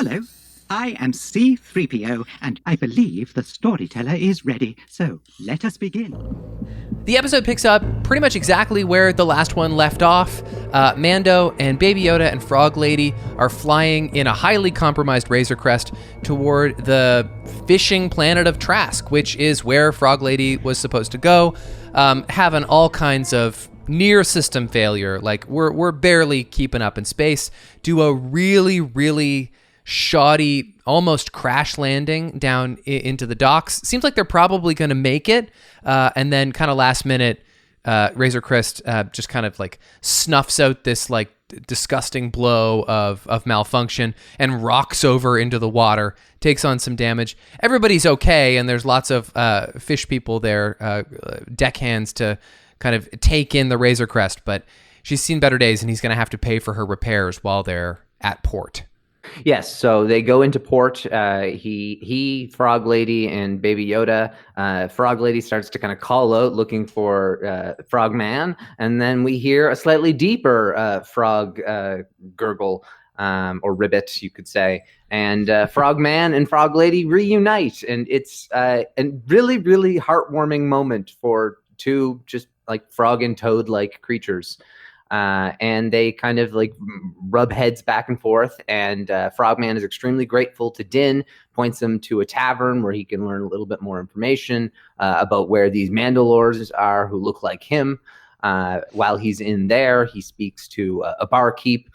Hello, I am C-3PO, and I believe the storyteller is ready, so let us begin. The episode picks up pretty much exactly where the last one left off. Mando and Baby Yoda and Frog Lady are flying in a highly compromised Razor Crest toward the fishing planet of Trask, which is where Frog Lady was supposed to go, having all kinds of near system failure. Like, we're barely keeping up in space. Do a really, really shoddy, almost crash landing down into the docks. Seems like they're probably going to make it, and then kind of last minute, Razor Crest just kind of like snuffs out this like disgusting blow of malfunction and rocks over into the water, takes on some damage. Everybody's okay, and there's lots of fish people there, deckhands to kind of take in the Razor Crest, but she's seen better days, and he's going to have to pay for her repairs while they're at port. Yes, so they go into port. He, Frog Lady, and Baby Yoda. Frog Lady starts to kind of call out, looking for Frog Man, and then we hear a slightly deeper frog gurgle, or ribbit, you could say. And Frog Man and Frog Lady reunite, and it's a really, really heartwarming moment for two just like frog and toad-like creatures. And they kind of like rub heads back and forth, and Frogman is extremely grateful to Din, points him to a tavern where he can learn a little bit more information about where these Mandalores are who look like him. While he's in there, he speaks to a barkeep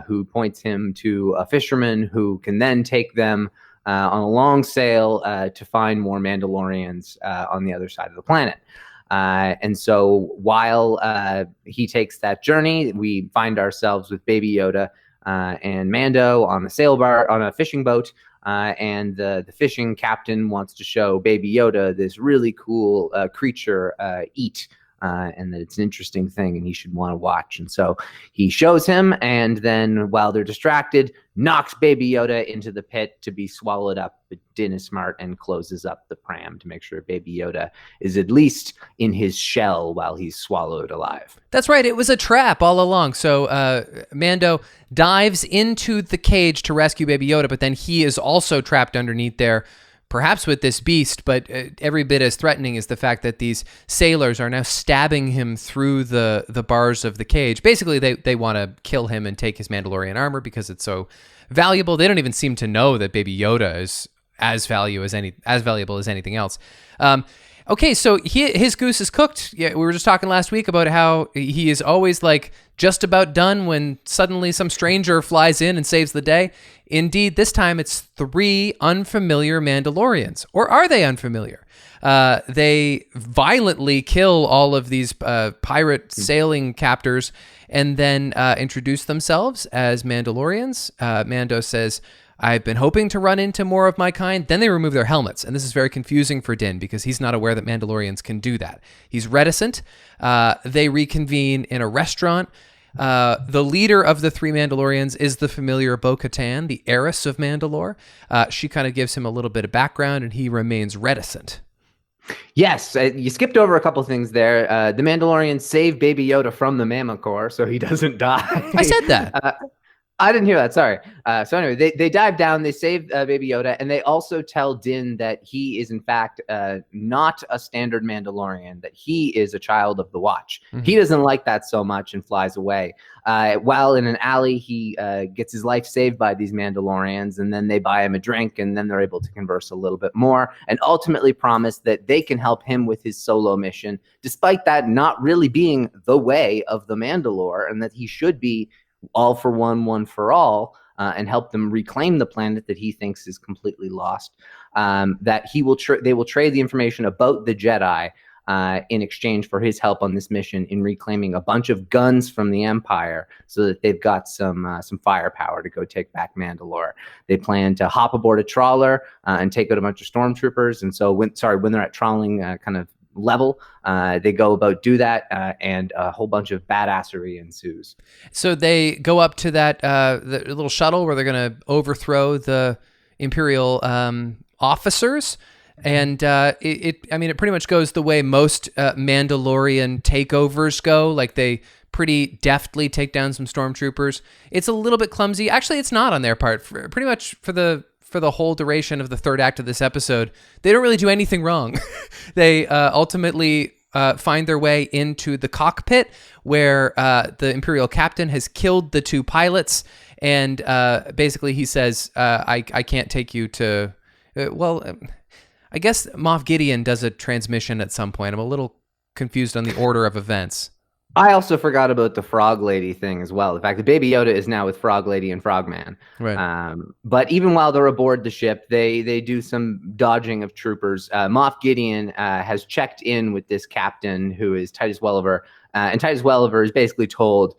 who points him to a fisherman who can then take them on a long sail to find more Mandalorians on the other side of the planet. And so while he takes that journey, we find ourselves with Baby Yoda and Mando on a fishing boat, and the fishing captain wants to show Baby Yoda this really cool creature eat, and that it's an interesting thing and he should want to watch. And so he shows him, and then while they're distracted, knocks Baby Yoda into the pit to be swallowed up. But Din is smart and closes up the pram to make sure Baby Yoda is at least in his shell while he's swallowed alive. That's right. It was a trap all along. So Mando dives into the cage to rescue Baby Yoda, but then he is also trapped underneath there, perhaps with this beast, but every bit as threatening is the fact that these sailors are now stabbing him through the bars of the cage. Basically, they want to kill him and take his Mandalorian armor because it's so valuable. They don't even seem to know that Baby Yoda is as valuable as anything else. Okay, so his goose is cooked. Yeah, we were just talking last week about how he is always like just about done when suddenly some stranger flies in and saves the day. Indeed, this time it's 3 unfamiliar Mandalorians. Or are they unfamiliar? They violently kill all of these pirate sailing captors and then introduce themselves as Mandalorians. Mando says, "I've been hoping to run into more of my kind." Then they remove their helmets, and this is very confusing for Din because he's not aware that Mandalorians can do that. He's reticent. They reconvene in a restaurant. The leader of the 3 Mandalorians is the familiar Bo-Katan, the heiress of Mandalore. She kind of gives him a little bit of background, and he remains reticent. Yes, you skipped over a couple things there. The Mandalorians save Baby Yoda from the Mammocore, so he doesn't die. I said that. I didn't hear that. Sorry. So anyway, they dive down, they save Baby Yoda, and they also tell Din that he is in fact not a standard Mandalorian, that he is a child of the Watch. Mm-hmm. He doesn't like that so much and flies away. While in an alley, he gets his life saved by these Mandalorians, and then they buy him a drink, and then they're able to converse a little bit more, and ultimately promise that they can help him with his solo mission, despite that not really being the way of the Mandalore, and that he should be all for one, one for all, and help them reclaim the planet that he thinks is completely lost. That they will trade the information about the Jedi in exchange for his help on this mission in reclaiming a bunch of guns from the Empire, so that they've got some firepower to go take back Mandalore. They plan to hop aboard a trawler and take out a bunch of stormtroopers. And so when they're at trawling kind of level, they go about do that, and a whole bunch of badassery ensues. So they go up to that the little shuttle where they're going to overthrow the Imperial officers. And it pretty much goes the way most Mandalorian takeovers go. Like they pretty deftly take down some stormtroopers. It's a little bit clumsy. Actually, it's not on their part. Pretty much for the whole duration of the third act of this episode, they don't really do anything wrong. They ultimately find their way into the cockpit where the Imperial captain has killed the two pilots. And basically he says, I can't take you to... I guess Moff Gideon does a transmission at some point. I'm a little confused on the order of events. I also forgot about the Frog Lady thing as well. The fact that Baby Yoda is now with Frog Lady and Frogman. Right. But even while they're aboard the ship, they do some dodging of troopers. Moff Gideon has checked in with this captain who is Titus Welliver. And Titus Welliver is basically told,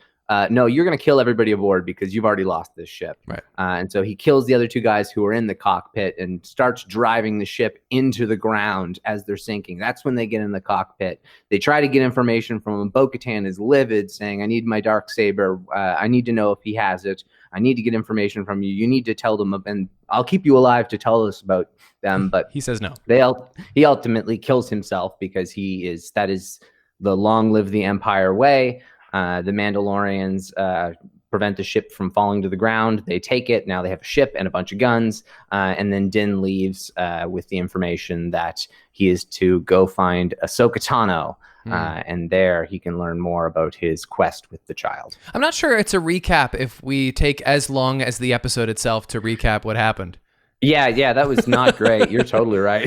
no, you're going to kill everybody aboard because you've already lost this ship. Right. And so he kills the other two guys who are in the cockpit and starts driving the ship into the ground as they're sinking. That's when they get in the cockpit. They try to get information from him. Bo-Katan is livid, saying, I need my Darksaber. I need to know if he has it. I need to get information from you. You need to tell them, and I'll keep you alive to tell us about them. But he says no. He ultimately kills himself because that is the long live the Empire way. The Mandalorians prevent the ship from falling to the ground. They take it. Now they have a ship and a bunch of guns. And then Din leaves with the information that he is to go find Ahsoka Tano. And there he can learn more about his quest with the child. I'm not sure it's a recap if we take as long as the episode itself to recap what happened. Yeah, that was not great. You're totally right.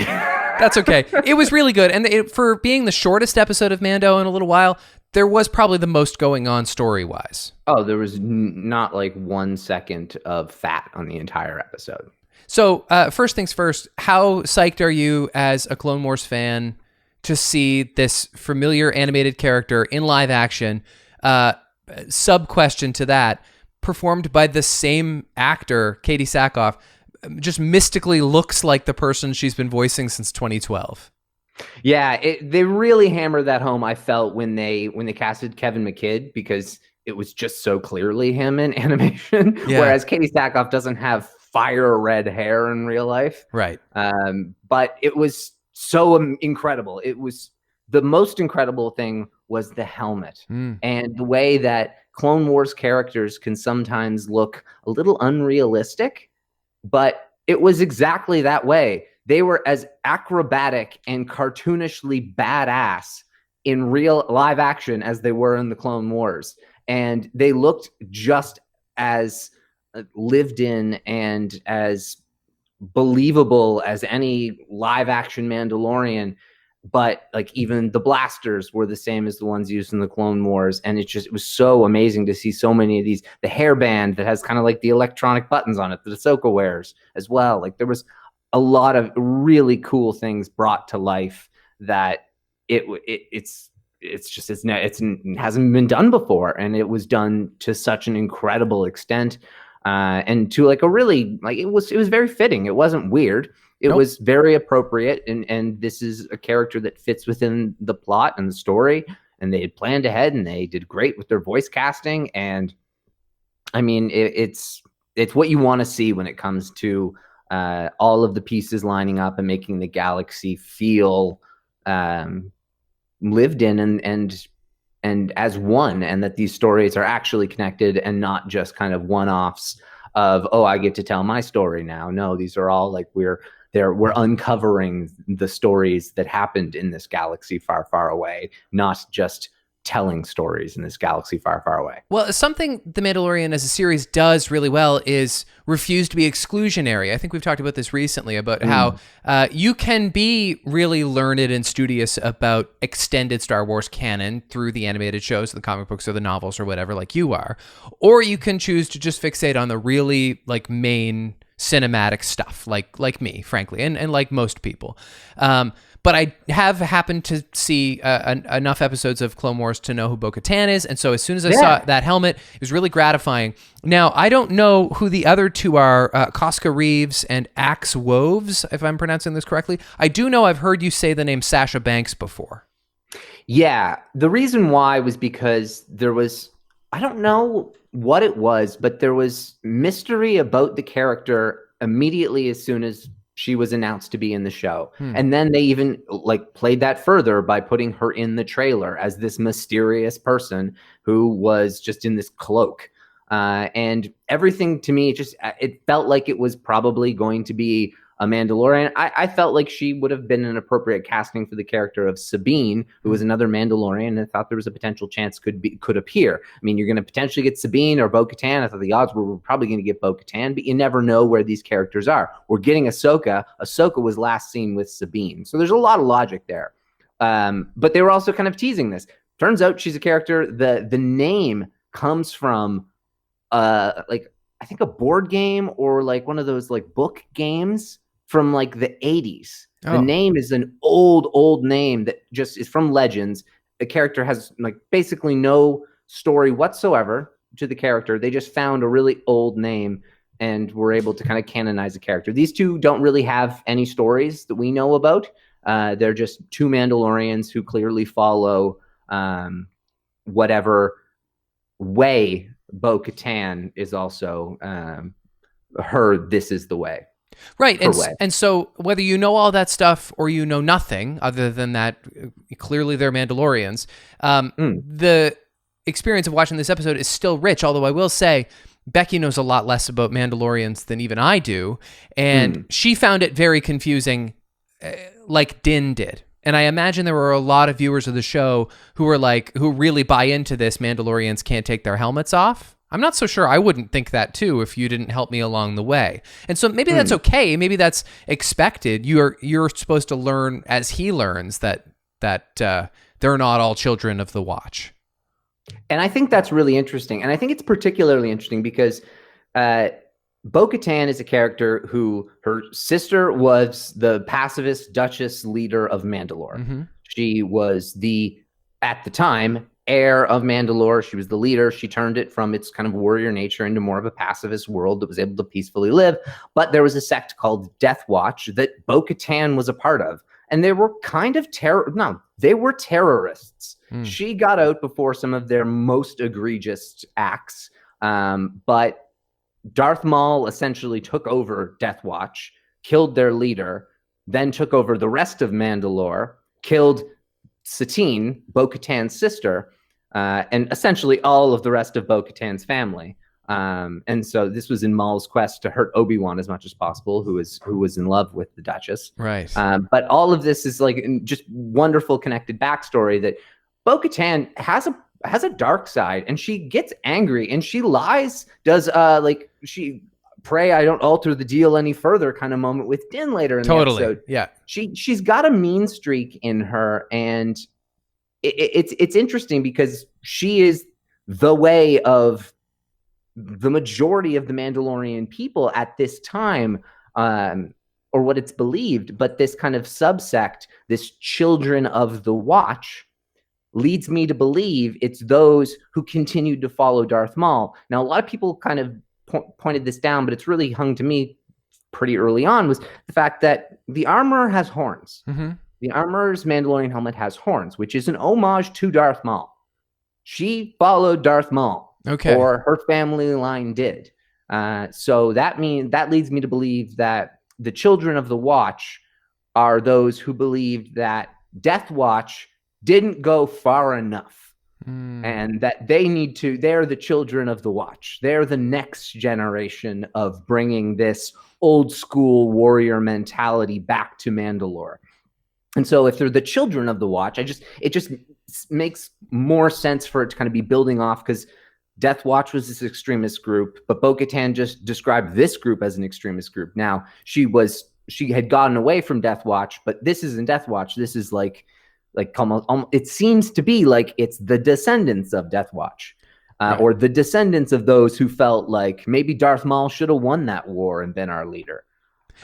That's okay. It was really good. And for being the shortest episode of Mando in a little while, there was probably the most going on story-wise. Oh, there was not like 1 second of fat on the entire episode. So first things first, how psyched are you as a Clone Wars fan to see this familiar animated character in live action? Sub-question to that, performed by the same actor, Katie Sackhoff, just mystically looks like the person she's been voicing since 2012. Yeah, they really hammered that home, I felt, when they casted Kevin McKidd, because it was just so clearly him in animation, whereas Katie Sackhoff doesn't have fire red hair in real life. Right. But it was so incredible. It was the most incredible thing was the helmet and the way that Clone Wars characters can sometimes look a little unrealistic, but it was exactly that way. They were as acrobatic and cartoonishly badass in real live action as they were in the Clone Wars. And they looked just as lived in and as believable as any live action Mandalorian. But like even the blasters were the same as the ones used in the Clone Wars. And it was so amazing to see so many of these. The hairband that has kind of like the electronic buttons on it that Ahsoka wears as well. Like there was a lot of really cool things brought to life that it hasn't been done before, and it was done to such an incredible extent, and to like a really like it was very fitting. It wasn't weird. It was very appropriate, and this is a character that fits within the plot and the story, and they had planned ahead, and they did great with their voice casting, and I mean it's what you want to see when it comes to all of the pieces lining up and making the galaxy feel lived in and as one, and that these stories are actually connected and not just kind of one-offs of, oh, I get to tell my story now. No, these are all like we're uncovering the stories that happened in this galaxy far, far away, not just telling stories in this galaxy far, far away. Well, something The Mandalorian as a series does really well is refuse to be exclusionary. I think we've talked about this recently, about how you can be really learned and studious about extended Star Wars canon through the animated shows, the comic books, or the novels, or whatever, like you are. Or you can choose to just fixate on the really like main cinematic stuff, like me, frankly, and like most people. But I have happened to see enough episodes of Clone Wars to know who Bo-Katan is, and so as soon as I saw that helmet, it was really gratifying. Now, I don't know who the other two are, Casca Reeves and Axe Woves, if I'm pronouncing this correctly. I do know I've heard you say the name Sasha Banks before. Yeah, the reason why was because there was, I don't know what it was, but there was mystery about the character immediately as soon as she was announced to be in the show. Hmm. And then they even like played that further by putting her in the trailer as this mysterious person who was just in this cloak. And everything to me, it felt like it was probably going to be a Mandalorian. I felt like she would have been an appropriate casting for the character of Sabine, who was another Mandalorian, and I thought there was a potential chance could appear. I mean, you're going to potentially get Sabine or Bo-Katan. I thought the odds were we're probably going to get Bo-Katan, but you never know where these characters are. We're getting Ahsoka. Ahsoka was last seen with Sabine, so there's a lot of logic there. But they were also kind of teasing this. Turns out she's a character. The name comes from like I think a board game or like one of those like book games from like the 80s. Oh. The name is an old name that just is from Legends. The character has like basically no story whatsoever to the character. They just found a really old name and were able to kind of canonize the character. These two don't really have any stories that we know about. They're just two Mandalorians who clearly follow whatever way Bo-Katan is also this is the way. Right. And so whether you know all that stuff or you know nothing other than that, clearly they're Mandalorians, the experience of watching this episode is still rich, although I will say Becky knows a lot less about Mandalorians than even I do, and she found it very confusing, like Din did. And I imagine there were a lot of viewers of the show who really buy into this Mandalorians can't take their helmets off. I'm not so sure I wouldn't think that too if you didn't help me along the way. And so maybe that's okay. Maybe that's expected. You're supposed to learn as he learns that they're not all children of the Watch. And I think that's really interesting. And I think it's particularly interesting because Bo-Katan is a character who her sister was the pacifist Duchess leader of Mandalore. Mm-hmm. She was at the time, heir of Mandalore. She was the leader. She turned it from its kind of warrior nature into more of a pacifist world that was able to peacefully live. But there was a sect called Death Watch that Bo-Katan was a part of. And they were kind of they were terrorists. She got out before some of their most egregious acts. But Darth Maul essentially took over Death Watch, killed their leader, then took over the rest of Mandalore, killed Satine, Bo-Katan's sister, and essentially all of the rest of Bo-Katan's family. And so this was in Maul's quest to hurt Obi-Wan as much as possible, who was in love with the Duchess. Right. But all of this is like just wonderful connected backstory that Bo-Katan has a dark side, and she gets angry and she lies. She pray I don't alter the deal any further kind of moment with Din later in the episode. Yeah. She's got a mean streak in her, and it's interesting because she is the way of the majority of the Mandalorian people at this time, or what it's believed. But this kind of subsect, this Children of the Watch, leads me to believe it's those who continued to follow Darth Maul. Now, a lot of people kind of pointed this down, but it's really hung to me pretty early on, was the fact that the armor has horns. Mm-hmm. The armor's Mandalorian helmet has horns, which is an homage to Darth Maul. She followed Darth Maul, or her family line did. So that leads me to believe that the Children of the Watch are those who believed that Death Watch didn't go far enough, and that they're the Children of the Watch. They're the next generation of bringing this old school warrior mentality back to Mandalore. And so if they're the Children of the Watch, it just makes more sense for it to kind of be building off, because Death Watch was this extremist group, but Bo-Katan just described this group as an extremist group. Now, she had gotten away from Death Watch, but this isn't Death Watch. This is like almost, it seems to be like it's the descendants of Death Watch, or the descendants of those who felt like maybe Darth Maul should have won that war and been our leader.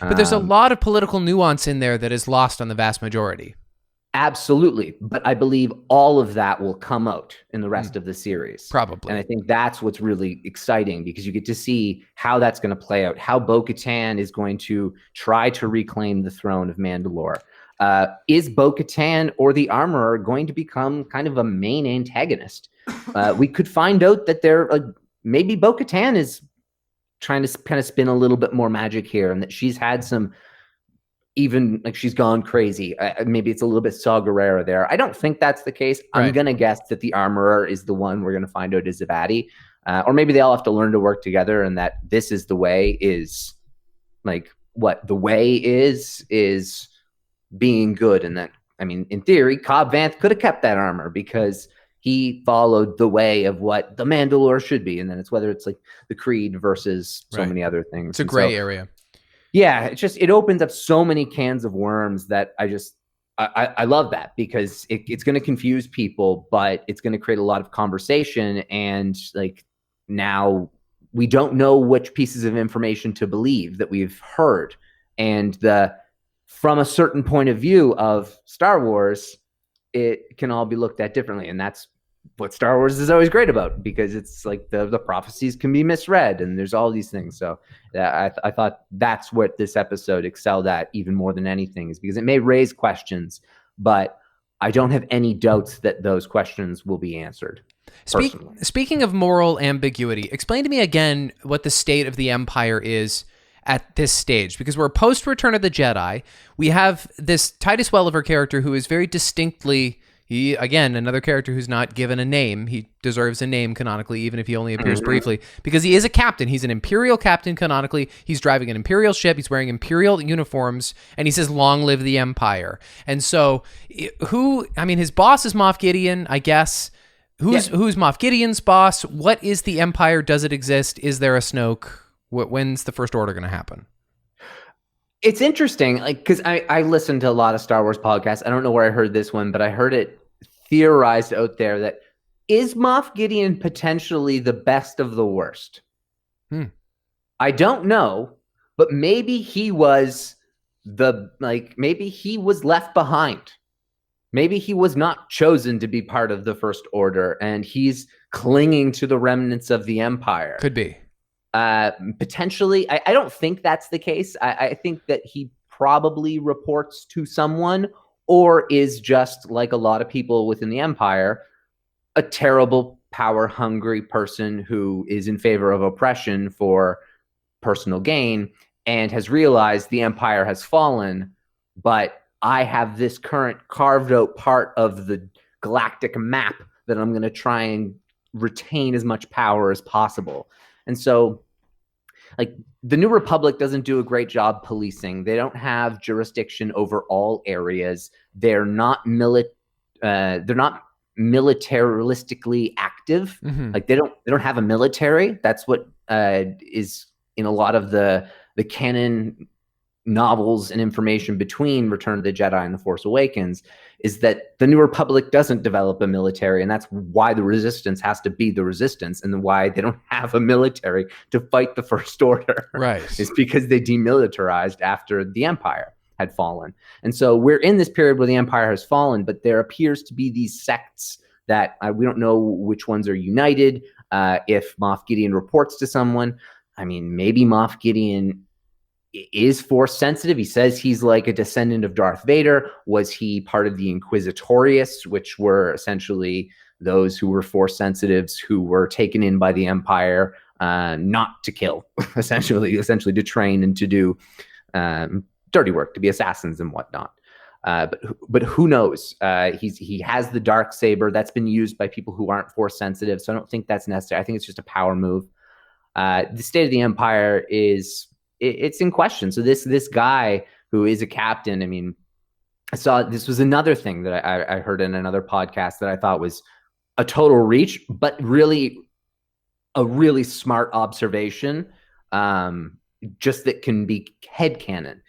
But there's a lot of political nuance in there that is lost on the vast majority. Absolutely. But I believe all of that will come out in the rest of the series. Probably. And I think that's what's really exciting, because you get to see how that's going to play out, how Bo-Katan is going to try to reclaim the throne of Mandalore. Is Bo-Katan or the Armorer going to become kind of a main antagonist? We could find out that maybe Bo-Katan is trying to kind of spin a little bit more magic here, and that she's had some even like she's gone crazy. Maybe it's a little bit Saw Gerrera there. I don't think that's the case. I'm going to guess that the armorer is the one we're going to find out is a baddie. Or maybe they all have to learn to work together, and that this is the way is like what the way is being good. And that, I mean, in theory, Cobb Vanth could have kept that armor because he followed the way of what the Mandalore should be. And then it's whether it's like the Creed versus so many other things. It's a gray area. Yeah, it opens up so many cans of worms that I love that because it's going to confuse people, but it's going to create a lot of conversation. And like now we don't know which pieces of information to believe that we've heard. And from a certain point of view of Star Wars, it can all be looked at differently. And that's what Star Wars is always great about, because it's like the prophecies can be misread and there's all these things. So I thought that's what this episode excelled at even more than anything, is because it may raise questions, but I don't have any doubts that those questions will be answered. Speaking of moral ambiguity, explain to me again what the state of the Empire is at this stage, because we're post Return of the Jedi. We have this Titus Welliver character who is very distinctly, again, another character who's not given a name. He deserves a name canonically, even if he only appears briefly, because he is a captain. He's an Imperial captain canonically. He's driving an Imperial ship. He's wearing Imperial uniforms, and he says, "Long live the Empire." And so, his boss is Moff Gideon, I guess. Who's Moff Gideon's boss? What is the Empire? Does it exist? Is there a Snoke? When's the First Order going to happen? It's interesting, like, because I listen to a lot of Star Wars podcasts. I don't know where I heard this one, but I heard it theorized out there that is Moff Gideon potentially the best of the worst? I don't know, but maybe he was maybe he was left behind. Maybe he was not chosen to be part of the First Order, and he's clinging to the remnants of the Empire. Could be. Potentially. I don't think that's the case. I think that he probably reports to someone, or is just like a lot of people within the Empire, a terrible, power-hungry person who is in favor of oppression for personal gain and has realized the Empire has fallen, but I have this current carved out part of the galactic map that I'm going to try and retain as much power as possible. And so, like, the New Republic doesn't do a great job policing. They don't have jurisdiction over all areas. They're not militaristically active. Like they don't have a military. That's what is in a lot of the canon novels and information between Return of the Jedi and The Force Awakens, is that the New Republic doesn't develop a military, and that's why the Resistance has to be the Resistance, and why they don't have a military to fight the First Order. Right. It's because they demilitarized after the Empire had fallen. And so we're in this period where the Empire has fallen, but there appears to be these sects that we don't know which ones are united. If Moff Gideon reports to someone, I mean, maybe Moff Gideon is Force sensitive. He says he's like a descendant of Darth Vader. Was he part of the Inquisitorius, which were essentially those who were Force sensitives who were taken in by the Empire, not to kill, essentially to train and to do dirty work, to be assassins and whatnot. But who knows? He has the dark saber that's been used by people who aren't Force sensitive, so I don't think that's necessary. I think it's just a power move. The state of the Empire it's in question. So this guy who is a captain, I mean, I saw this was another thing that I heard in another podcast that I thought was a total reach, but really a really smart observation, just that can be headcanon.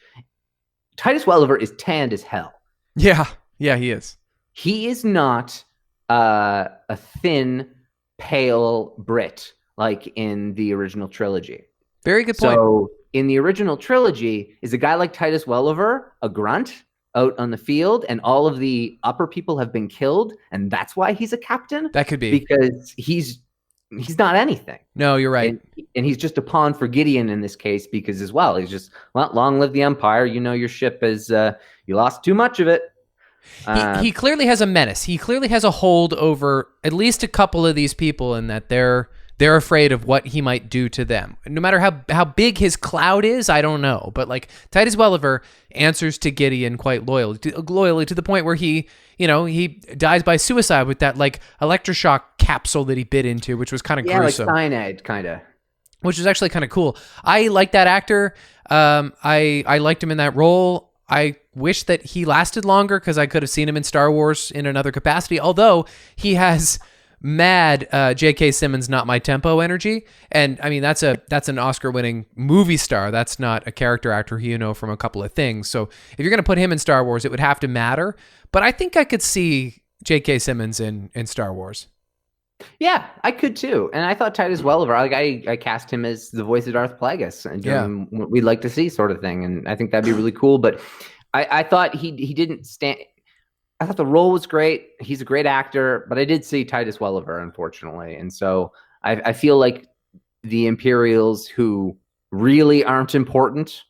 Titus Welliver is tanned as hell. Yeah, he is. He is not a thin, pale Brit like in the original trilogy. Very good point. So in the original trilogy, is a guy like Titus Welliver a grunt out on the field, and all of the upper people have been killed, and that's why he's a captain? That could be. Because he's not anything. No, you're right. And he's just a pawn for Gideon in this case, because as well, he's just, well, long live the Empire. You know, your ship is, you lost too much of it. He clearly has a menace. He clearly has a hold over at least a couple of these people, in that they're they're afraid of what he might do to them. No matter how big his cloud is, I don't know. But like Titus Welliver answers to Gideon quite loyally to the point where he dies by suicide with that like electroshock capsule that he bit into, which was kind of gruesome. Like cyanide, kind of. Which was actually kind of cool. I like that actor. I liked him in that role. I wish that he lasted longer because I could have seen him in Star Wars in another capacity. Although he has mad J.K. Simmons not my tempo energy, and I mean that's an Oscar-winning movie star. That's not a character actor who you know from a couple of things. So if you're going to put him in Star Wars, it would have to matter. But I think I could see J.K. Simmons in Star Wars. Yeah, I could too. And I thought Titus Welliver, like I cast him as the voice of Darth Plagueis and doing what we'd like to see sort of thing. And I think that'd be really cool. But I thought he didn't stand. I thought the role was great. He's a great actor, but I did see Titus Welliver, unfortunately. And so I feel like the Imperials who really aren't important,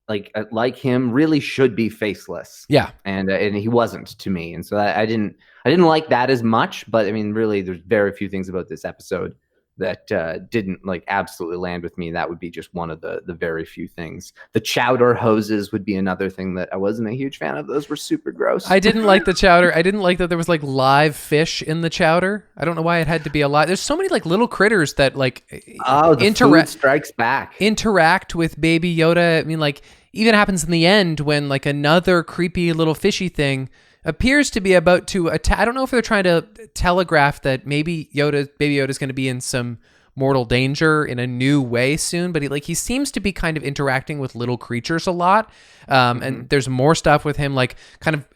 like him, really should be faceless. Yeah. And he wasn't to me. And so I didn't like that as much, but I mean, really, there's very few things about this episode that didn't like absolutely land with me. That would be just one of the very few things. The chowder hoses would be another thing that I wasn't a huge fan of. Those were super gross. I didn't like the chowder. I didn't like that there was like live fish in the chowder. I don't know why it had to be alive. There's so many like little critters that like food strikes back. Interact with Baby Yoda. I mean, like even happens in the end when like another creepy little fishy thing appears to be about to attack. I don't know if they're trying to telegraph that maybe Baby Yoda's going to be in some mortal danger in a new way soon, but he seems to be kind of interacting with little creatures a lot. And there's more stuff with him, like kind of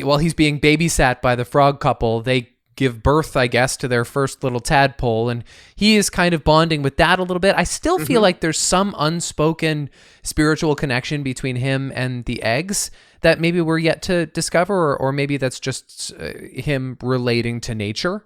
while he's being babysat by the frog couple, they give birth, I guess, to their first little tadpole, and he is kind of bonding with that a little bit. I still feel like there's some unspoken spiritual connection between him and the eggs that maybe we're yet to discover, or maybe that's just him relating to nature.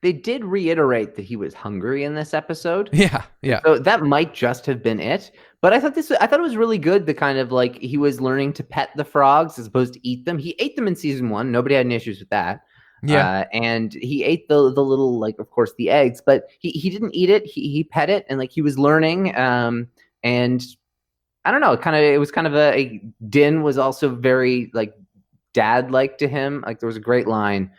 They did reiterate that he was hungry in this episode. Yeah. So that might just have been it. But I thought it was really good. The kind of like he was learning to pet the frogs as opposed to eat them. He ate them in season 1. Nobody had any issues with that. Yeah. And he ate the little, like, of course, the eggs, but he didn't eat it. He pet it, and like he was learning. And I don't know, it was kind of a Din was also very like dad-like to him. Like there was a great line.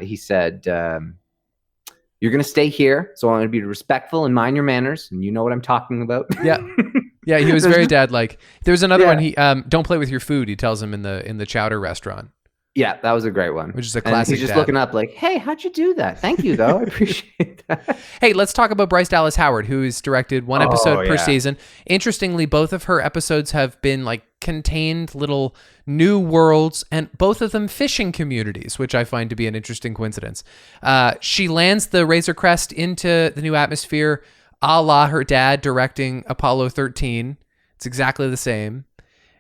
He said, "You're going to stay here, so I'm going to be respectful and mind your manners, and you know what I'm talking about." Yeah, he was very dad-like. There's another one. He don't play with your food. He tells him in the chowder restaurant. Yeah, that was a great one. Which is a classic. And he's just looking up like, "Hey, how'd you do that? Thank you, though. I appreciate that." Hey, let's talk about Bryce Dallas Howard, who's directed one episode per season. Interestingly, both of her episodes have been like contained little new worlds, and both of them fishing communities, which I find to be an interesting coincidence. She lands the Razor Crest into the new atmosphere, a la her dad directing Apollo 13. It's exactly the same.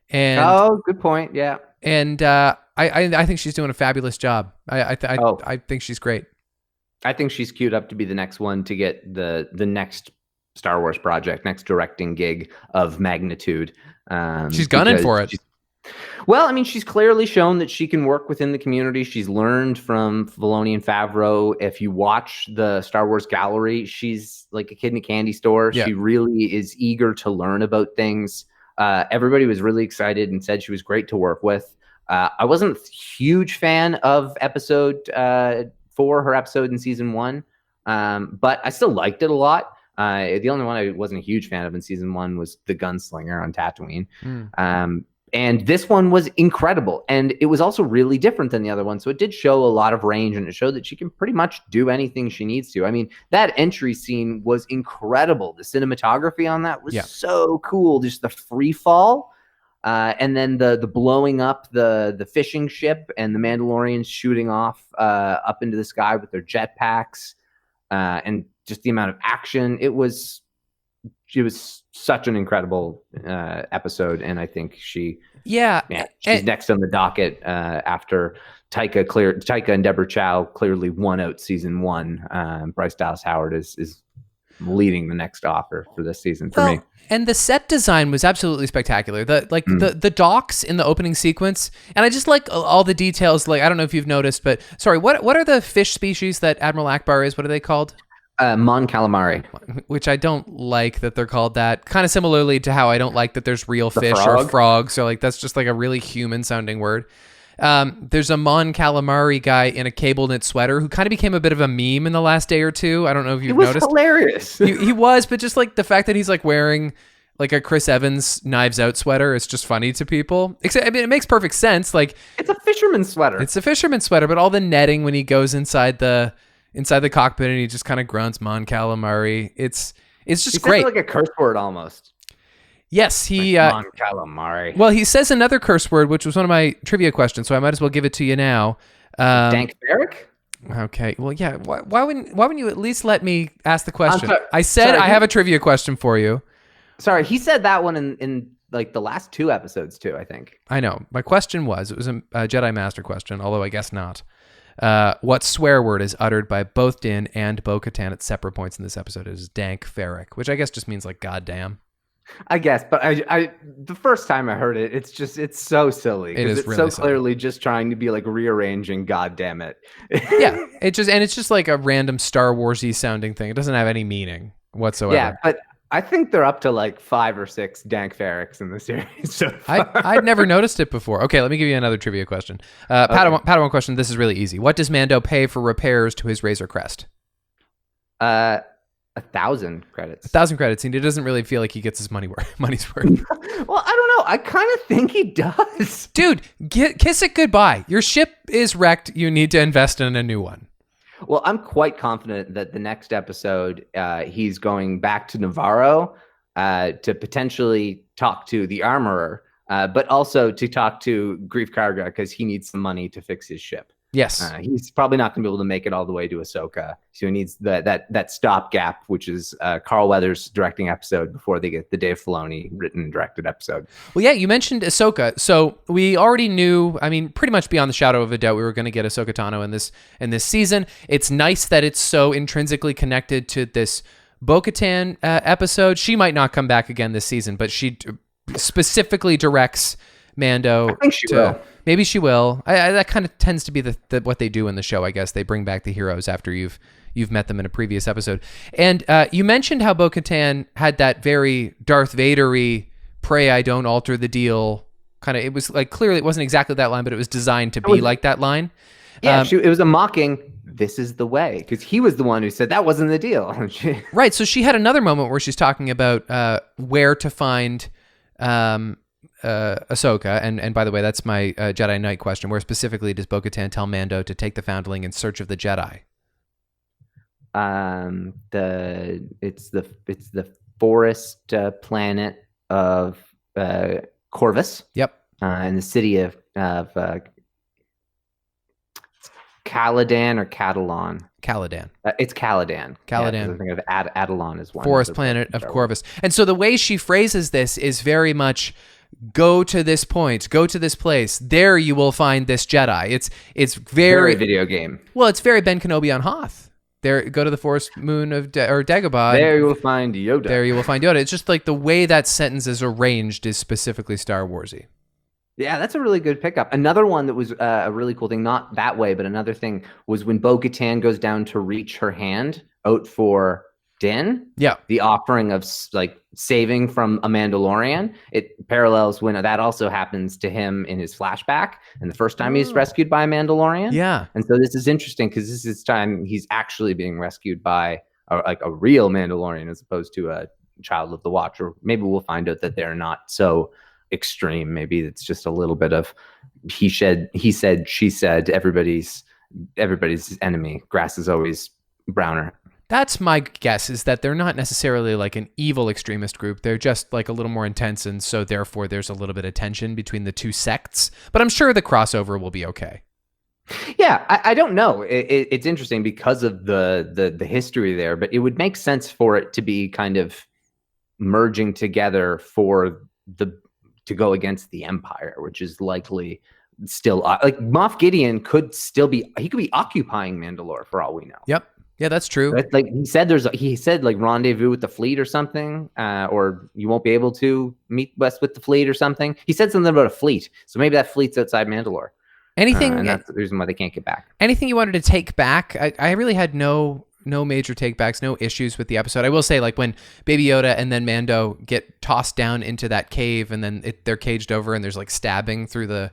And good point. Yeah. And I think she's doing a fabulous job. I think she's great. I think she's queued up to be the next one to get the next Star Wars project, next directing gig of magnitude. She's gunning for it. Well, I mean, she's clearly shown that she can work within the community. She's learned from Filoni and Favreau. If you watch the Star Wars gallery, she's like a kid in a candy store. Yeah. She really is eager to learn about things. Everybody was really excited and said she was great to work with. I wasn't a huge fan of episode 4, her episode in season 1, but I still liked it a lot. The only one I wasn't a huge fan of in season 1 was the gunslinger on Tatooine. And this one was incredible. And it was also really different than the other one. So it did show a lot of range, and it showed that she can pretty much do anything she needs to. I mean, that entry scene was incredible. The cinematography on that was so cool. Just the free fall. And then the blowing up the fishing ship and the Mandalorians shooting off up into the sky with their jetpacks, and just the amount of action. It was such an incredible episode, and I think she's next on the docket after Taika and Deborah Chow clearly won out season 1. Bryce Dallas Howard is leading the next offer for this season for me. And the set design was absolutely spectacular. The docks in the opening sequence, and I just like all the details. Like, I don't know if you've noticed, but sorry, what are the fish species that Admiral Akbar is? What are they called? Mon calamari. which I don't like that they're called that. Kind of similarly to how I don't like that there's real fish or frogs. So like that's just like a really human sounding word. There's a Mon calamari guy in a cable knit sweater who kind of became a bit of a meme in the last day or two. I don't know if you've noticed. It was hilarious. He was, but just like the fact that he's like wearing like a Chris Evans Knives Out sweater is just funny to people. Except, I mean, it makes perfect sense. Like it's a fisherman's sweater. It's a fisherman's sweater, but all the netting when he goes inside the cockpit and he just kind of grunts Mon calamari. It's just great. Like a curse word almost. Yes, he Mon calamari. Well, he says another curse word, which was one of my trivia questions, so I might as well give it to you now. Dank Barrack? Okay. Well, yeah. Why wouldn't you at least let me ask the question? I sorry, I have a trivia question for you. Sorry, he said that one in like the last 2 episodes too, I think. I know. My question was, it was a Jedi Master question, although I guess not. What swear word is uttered by both Din and Bo-Katan at separate points in this episode? It is Dank Farrik, which I guess just means like goddamn. I guess, but I the first time I heard it, it's so silly because it's really so clearly just trying to be like rearranging. God damn it! Yeah, it's just like a random Star Warsy sounding thing. It doesn't have any meaning whatsoever. Yeah, but I think they're up to like 5 or 6 Dank Farricks in the series so far. I'd never noticed it before. Okay, let me give you another trivia question. Padawan question. This is really easy. What does Mando pay for repairs to his Razor Crest? 1,000 credits. 1,000 credits, and he doesn't really feel like he gets his money's worth. Well, I don't know. I kind of think he does. Dude, kiss it goodbye. Your ship is wrecked. You need to invest in a new one. Well, I'm quite confident that the next episode, he's going back to Navarro to potentially talk to the armorer, but also to talk to Grief Karga because he needs some money to fix his ship. Yes. He's probably not going to be able to make it all the way to Ahsoka. So he needs that stopgap, which is Carl Weathers' directing episode before they get the Dave Filoni written and directed episode. Well, yeah, you mentioned Ahsoka. So we already knew, I mean, pretty much beyond the shadow of a doubt, we were going to get Ahsoka Tano in this season. It's nice that it's so intrinsically connected to this Bo-Katan episode. She might not come back again this season, but she specifically directs Mando. I think she will. Maybe she will. That kind of tends to be the what they do in the show, I guess. They bring back the heroes after you've met them in a previous episode. And you mentioned how Bo-Katan had that very Darth Vader-y, pray I don't alter the deal kind of. It was like clearly it wasn't exactly that line, but it was designed to be like that line. Yeah, it was a mocking, this is the way, because he was the one who said that wasn't the deal. Right. So she had another moment where she's talking about where to find Ahsoka, and by the way, that's my Jedi Knight question. Where specifically does Bo-Katan tell Mando to take the foundling in search of the Jedi? It's the forest planet of Corvus. Yep. In the city of Caladan or Catalan. Caladan. It's Caladan. Caladan. Yeah, I think of Adelon as one. Forest planet of Corvus. And so the way she phrases this is very much, go to this point, go to this place. There you will find this Jedi. It's very video game. Well, it's very Ben Kenobi on Hoth. There, go to the forest moon of or Dagobah. There you will find Yoda. There you will find Yoda. It's just like the way that sentence is arranged is specifically Star Warsy. Yeah, that's a really good pickup. Another one that was a really cool thing, not that way, but another thing was when Bo-Katan goes down to reach her hand out for Din. Yeah. The offering of like saving from a Mandalorian. It parallels when that also happens to him in his flashback. And the first time he's rescued by a Mandalorian. Yeah. And so this is interesting because this is time he's actually being rescued by a real Mandalorian as opposed to a child of the Watch. Or maybe we'll find out that they're not so extreme. Maybe it's just a little bit of he said, she said, everybody's enemy. Grass is always browner. That's my guess, is that they're not necessarily like an evil extremist group. They're just like a little more intense, and so therefore there's a little bit of tension between the two sects. But I'm sure the crossover will be okay. Yeah, I don't know. It's interesting because of the history there, but it would make sense for it to be kind of merging together to go against the Empire, which is likely still like Moff Gideon could be occupying Mandalore for all we know. Yep. Yeah, that's true. Right? Like he said like rendezvous with the fleet or something, or you won't be able to meet west with the fleet or something. He said something about a fleet, so maybe that fleet's outside Mandalore. Anything, and that's the reason why they can't get back. Anything you wanted to take back? I really had no no major takebacks, no issues with the episode. I will say, like, when Baby Yoda and then Mando get tossed down into that cave, and then they're caged over, and there's like stabbing through the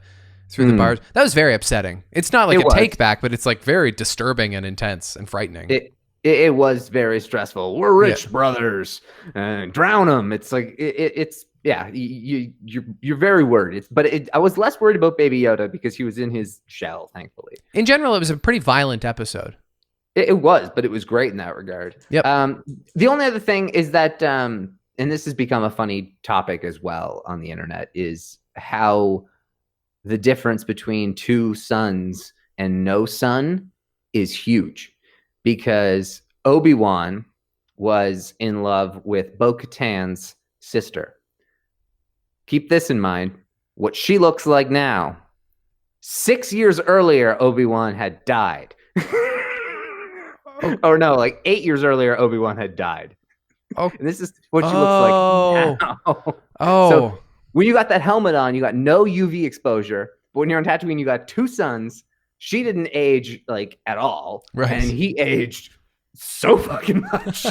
bars. That was very upsetting. It's not like a take back, but it's like very disturbing and intense and frightening. It was very stressful. We're rich brothers, drown them. It's like it's yeah. You're very worried. I was less worried about Baby Yoda because he was in his shell, thankfully. In general, it was a pretty violent episode. It was, but it was great in that regard. Yep. The only other thing is that, and this has become a funny topic as well on the internet, is how the difference between two sons and no son is huge. Because Obi-Wan was in love with Bo-Katan's sister. Keep this in mind. What she looks like now. 6 years earlier, Obi-Wan had died. Or no, like 8 years earlier, Obi-Wan had died. Oh, and this is what she looks like now. So when you got that helmet on, you got no UV exposure. But when you're on Tatooine, you got two sons. She didn't age like at all, right? And he aged so fucking much.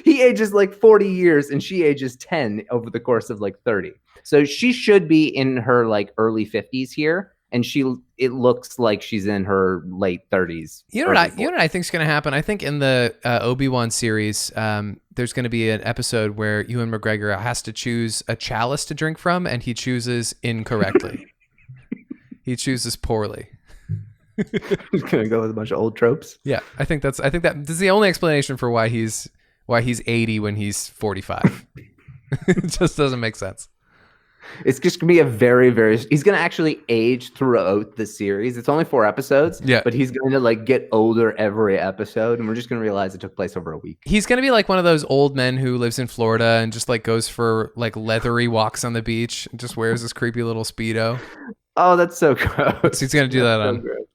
He ages like 40 years, and she ages 10 over the course of like 30. So she should be in her like early 50s here, and it looks like she's in her late 30s. You know what I think is going to happen? I think in the Obi-Wan series, there's going to be an episode where Ewan McGregor has to choose a chalice to drink from, and he chooses incorrectly. He chooses poorly. He's gonna go with a bunch of old tropes. Yeah, I think that's the only explanation for why he's 80 when he's 45. It just doesn't make sense. It's just gonna be a very, very. He's gonna actually age throughout the series. It's only 4 episodes. Yeah, but he's going to like get older every episode, and we're just gonna realize it took place over a week. He's gonna be like one of those old men who lives in Florida and just like goes for like leathery walks on the beach and just wears this creepy little Speedo. Oh, that's so gross. He's going to do that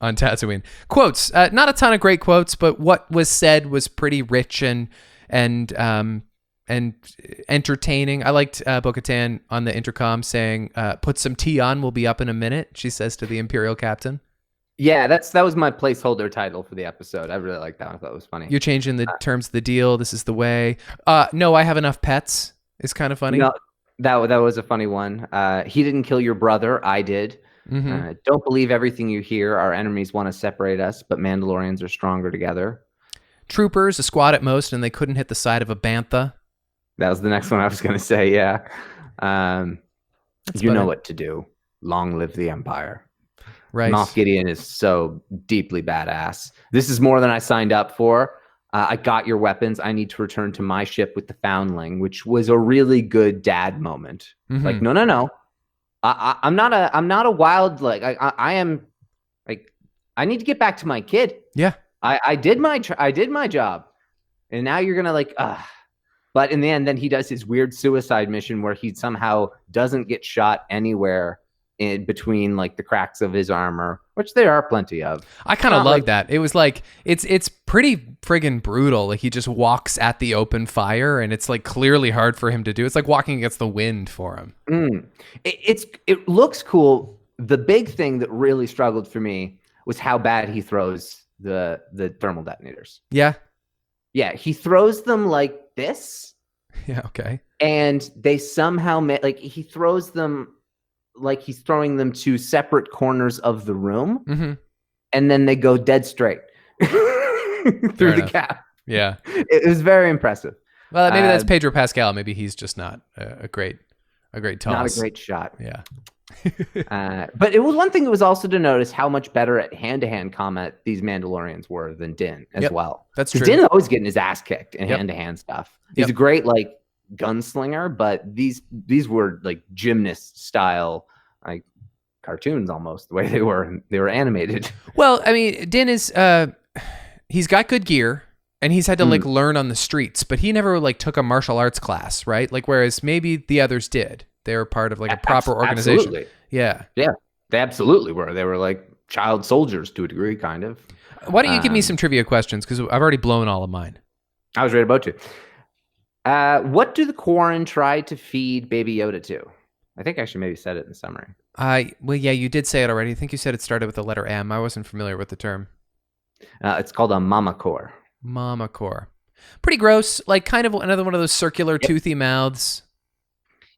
on Tatooine. Quotes. Not a ton of great quotes, but what was said was pretty rich and entertaining. I liked Bo-Katan on the intercom saying, "Put some tea on. We'll be up in a minute," she says to the Imperial captain. Yeah, that was my placeholder title for the episode. I really liked that. I thought it was funny. You're changing the terms of the deal. This is the way. No, I have enough pets. It's kind of funny. No, that was a funny one. He didn't kill your brother. I did. Mm-hmm. Don't believe everything you hear. Our enemies want to separate us, but Mandalorians are stronger together. Troopers, a squad at most, and they couldn't hit the side of a bantha. That was the next one I was going to say, yeah. You know what to do. Long live the Empire. Right. Moff Gideon is so deeply badass. This is more than I signed up for. I got your weapons. I need to return to my ship with the Foundling, which was a really good dad moment. Mm-hmm. Like, no. I'm not a wild, like, I am, like, I need to get back to my kid. Yeah. I did my job. And now you're going to like, But in the end, then he does his weird suicide mission where he somehow doesn't get shot anywhere in between like the cracks of his armor, which there are plenty of. I kind of love that. It was like, it's pretty friggin' brutal. Like he just walks at the open fire and it's like clearly hard for him to do. It's like walking against the wind for him. It looks cool. The big thing that really struggled for me was how bad he throws the thermal detonators. Yeah. Yeah. He throws them like this. Yeah. Okay. And they somehow he throws them like he's throwing them to separate corners of the room. Mm-hmm. And then they go dead straight through the gap. Yeah. It was very impressive. Well, maybe that's Pedro Pascal. Maybe he's just not a great toss. Not a great shot. Yeah. But it was one thing that was also to notice how much better at hand-to-hand combat these Mandalorians were than Din as well. That's true. Din is always getting his ass kicked in hand-to-hand stuff. He's a great like gunslinger, but these were like gymnast style, like cartoons almost the way they were animated. Well, I mean, Din is he's got good gear and he's had to like learn on the streets, but he never like took a martial arts class, right? Like whereas maybe the others did. They were part of like a proper organization. Absolutely. Yeah. Yeah. They absolutely were. They were like child soldiers to a degree, kind of. Why don't you give me some trivia questions? Because I've already blown all of mine. I was right about to. What do the Quarren try to feed Baby Yoda to? I think I actually maybe said it in the summary. Well, yeah, you did say it already. I think you said it started with the letter M. I wasn't familiar with the term. It's called a mama core. Mama core. Pretty gross. Like kind of another one of those circular Yep. toothy mouths.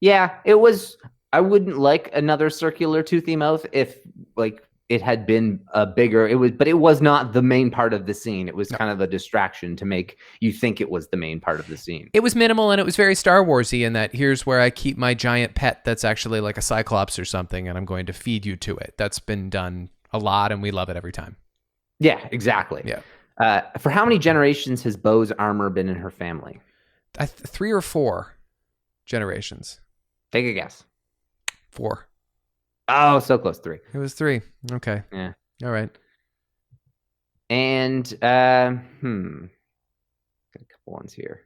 Yeah, it was. I wouldn't like another circular toothy mouth if like it had been a bigger. But it was not the main part of the scene. It was kind of a distraction to make you think it was the main part of the scene. It was minimal and it was very Star Warsy in that here's where I keep my giant pet that's actually like a Cyclops or something, and I'm going to feed you to it. That's been done a lot, and we love it every time. Yeah, exactly. Yeah. For how many generations has Bo's armor been in her family? 3 or 4 generations. Take a guess. 4. Oh, so close. 3. It was 3. Okay. Yeah. All right. And got a couple ones here.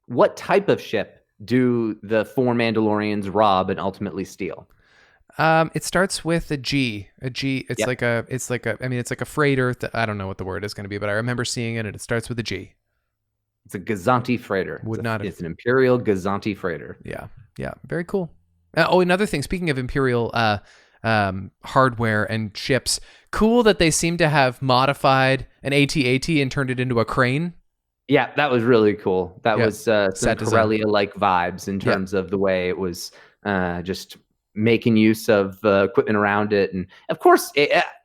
What type of ship do the 4 Mandalorians rob and ultimately steal? It starts with a G. A G. It's Yep. like a. I mean, it's like a freighter. I don't know what the word is going to be, but I remember seeing it, and it starts with a G. It's a Gazanti freighter. It's an Imperial Gazanti freighter. Yeah. Yeah. Very cool. Another thing. Speaking of Imperial hardware and ships, cool that they seem to have modified an AT-AT and turned it into a crane. Yeah, that was really cool. That was some Set design. Corellia-like vibes in terms of the way it was just making use of equipment around it. And of course,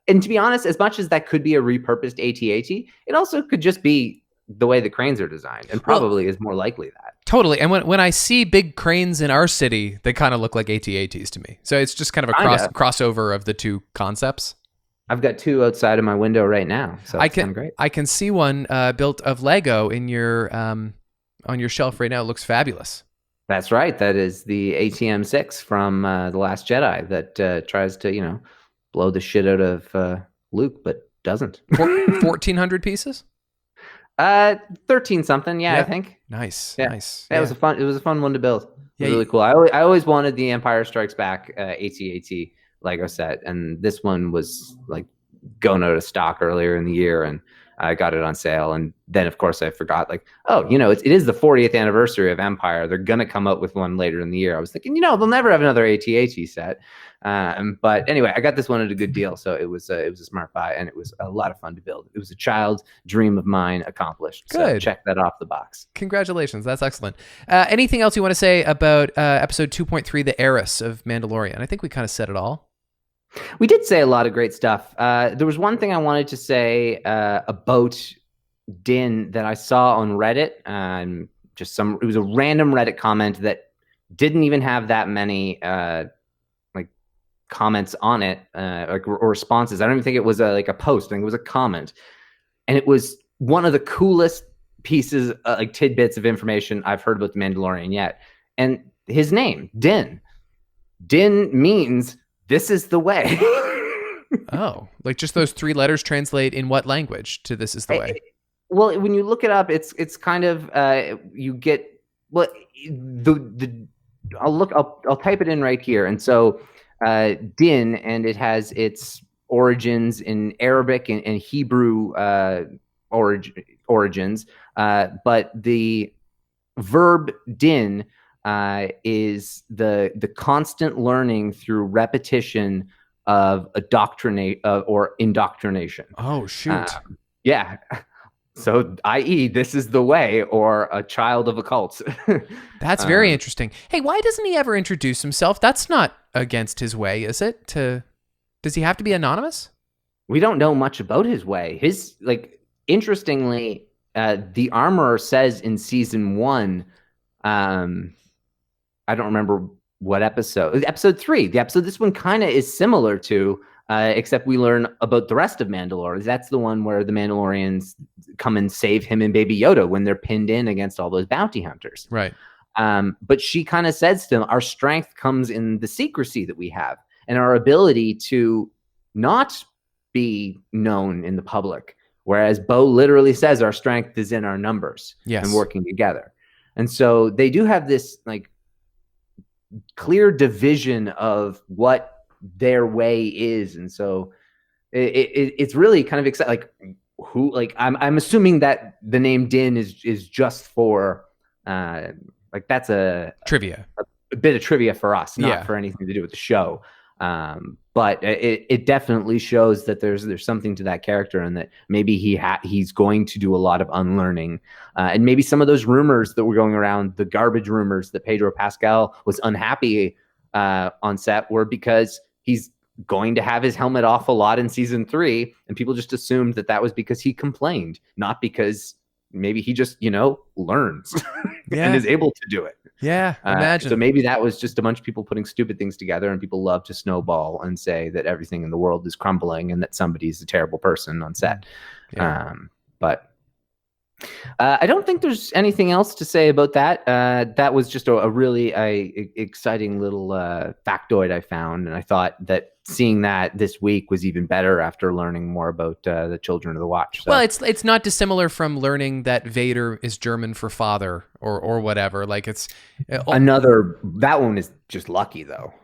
and to be honest, as much as that could be a repurposed AT-AT, it also could just be the way the cranes are designed, and probably is more likely that. Totally. And when I see big cranes in our city, they kind of look like AT-ATs to me. So it's just kind of a crossover of the two concepts. I've got 2 outside of my window right now, so it's kind of great. I can see one built of Lego in your on your shelf right now. It looks fabulous. That's right. That is the ATM-6 from The Last Jedi that tries to, blow the shit out of Luke, but doesn't. 1,400 pieces? 13 something, yeah, I think. Nice, yeah. nice. Yeah, it was a fun one to build. It was really cool. I always wanted the Empire Strikes Back AT-AT Lego set, and this one was like going out of stock earlier in the year, and I got it on sale. And then, of course, I forgot, like, it is the 40th anniversary of Empire. They're gonna come out with one later in the year. I was thinking, they'll never have another AT-AT set. But anyway, I got this one at a good deal, so it was a smart buy, and it was a lot of fun to build. It was a child's dream of mine accomplished. Good. So check that off the box. Congratulations, that's excellent. Anything else you want to say about episode 2.3, The Heiress of Mandalorian? I think we kind of said it all. We did say a lot of great stuff. There was one thing I wanted to say about Din that I saw on Reddit. It was a random Reddit comment that didn't even have that many comments on it, or responses. I don't even think it was a post. I think it was a comment, and it was one of the coolest pieces, tidbits of information I've heard about the Mandalorian yet. And his name, Din. Din means this is the way. Oh, like just those 3 letters translate in what language to this is the way? Well, when you look it up, it's kind of you get I'll type it in right here, and so Din, and it has its origins in Arabic and Hebrew origins, but the verb din is the constant learning through repetition of or indoctrination. Oh, shoot. Yeah. So, i.e., this is the way, or a child of a cult. That's very interesting. Hey, why doesn't he ever introduce himself? That's not against his way, is it? Does he have to be anonymous? We don't know much about his way. Interestingly, the armorer says in season 1, I don't remember what episode. Episode 3. The episode this one kind of is similar to, except we learn about the rest of Mandalore. That's the one where the Mandalorians come and save him and Baby Yoda when they're pinned in against all those bounty hunters. Right. But she kind of says to them, our strength comes in the secrecy that we have and our ability to not be known in the public. Whereas Bo literally says our strength is in our numbers and working together. And so they do have this clear division of what their way is. And so it's really kind of exciting. I'm assuming that the name Din is just for that's a trivia, a bit of trivia for us, not for anything to do with the show. but it definitely shows that there's something to that character, and that maybe he's going to do a lot of unlearning, and maybe some of those rumors that were going around, the garbage rumors that Pedro Pascal was unhappy on set, were because he's going to have his helmet off a lot in season 3, and people just assumed that was because he complained, not because maybe he just learns and is able to do it. Yeah, imagine. So maybe that was just a bunch of people putting stupid things together, and people love to snowball and say that everything in the world is crumbling and that somebody's a terrible person on set. Yeah. But I don't think there's anything else to say about that. That was just a really exciting little factoid I found, and I thought that seeing that this week was even better after learning more about the Children of the Watch. So. Well, it's not dissimilar from learning that Vader is German for father or whatever. Like it's that one is just lucky though.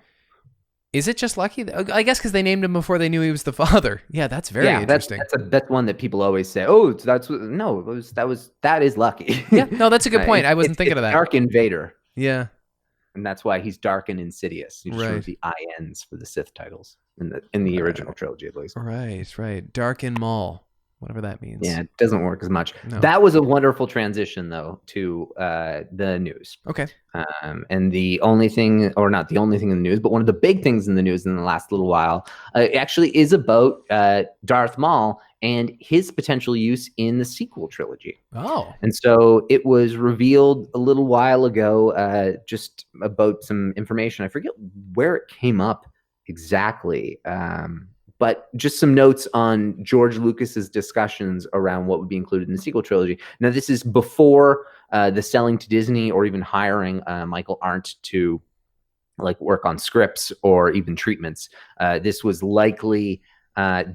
Is it just lucky? I guess because they named him before they knew he was the father. Yeah, that's very interesting. That's one that people always say. Oh, that is lucky. Yeah, no, that's a good point. I wasn't thinking of that. Dark Vader. Yeah, and that's why he's dark and insidious. You just the INs for the Sith titles in the original trilogy, at least. Right. Dark and Maul. Whatever that means. Yeah, it doesn't work as much. No. That was a wonderful transition, though, to the news. Okay. And the only thing, or not the only thing in the news, but one of the big things in the news in the last little while, actually is about Darth Maul and his potential use in the sequel trilogy. Oh. And so it was revealed a little while ago, just about some information. I forget where it came up exactly. But just some notes on George Lucas's discussions around what would be included in the sequel trilogy. Now, this is before the selling to Disney or even hiring Michael Arndt to work on scripts or even treatments. This was likely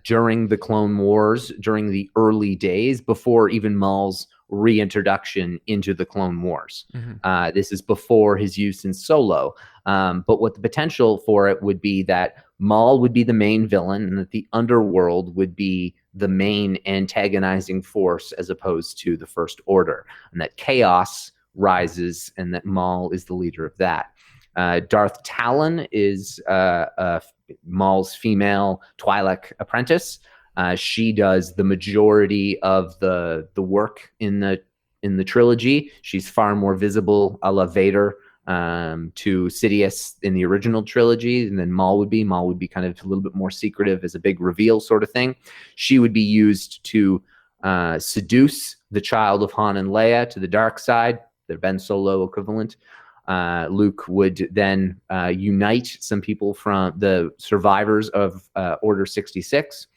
during the Clone Wars, during the early days, before even Maul's reintroduction into the Clone Wars. Mm-hmm. This is before his use in Solo. But what the potential for it would be that Maul would be the main villain and that the underworld would be the main antagonizing force as opposed to the First Order, and that chaos rises and that Maul is the leader of that. Darth Talon is Maul's female Twi'lek apprentice. She does the majority of the work in the trilogy. She's far more visible, a la Vader, to Sidious in the original trilogy, and then Maul would be kind of a little bit more secretive as a big reveal sort of thing. She would be used to seduce the child of Han and Leia to the dark side, their Ben Solo equivalent. Luke would then unite some people from the survivors of Order 66,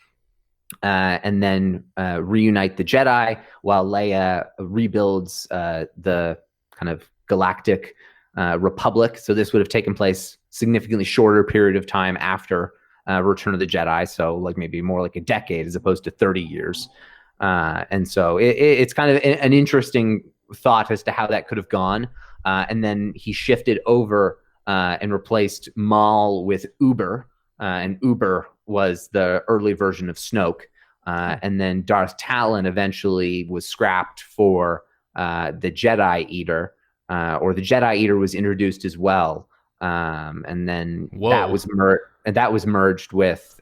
and then reunite the Jedi, while Leia rebuilds the kind of galactic Republic. So this would have taken place significantly shorter period of time after Return of the Jedi. So maybe more like a decade as opposed to 30 years. And so it's kind of an interesting thought as to how that could have gone. And then he shifted over and replaced Maul with Uber. And Uber was the early version of Snoke. And then Darth Talon eventually was scrapped for the Jedi Eater. Or the Jedi Eater was introduced as well, and then that was merged with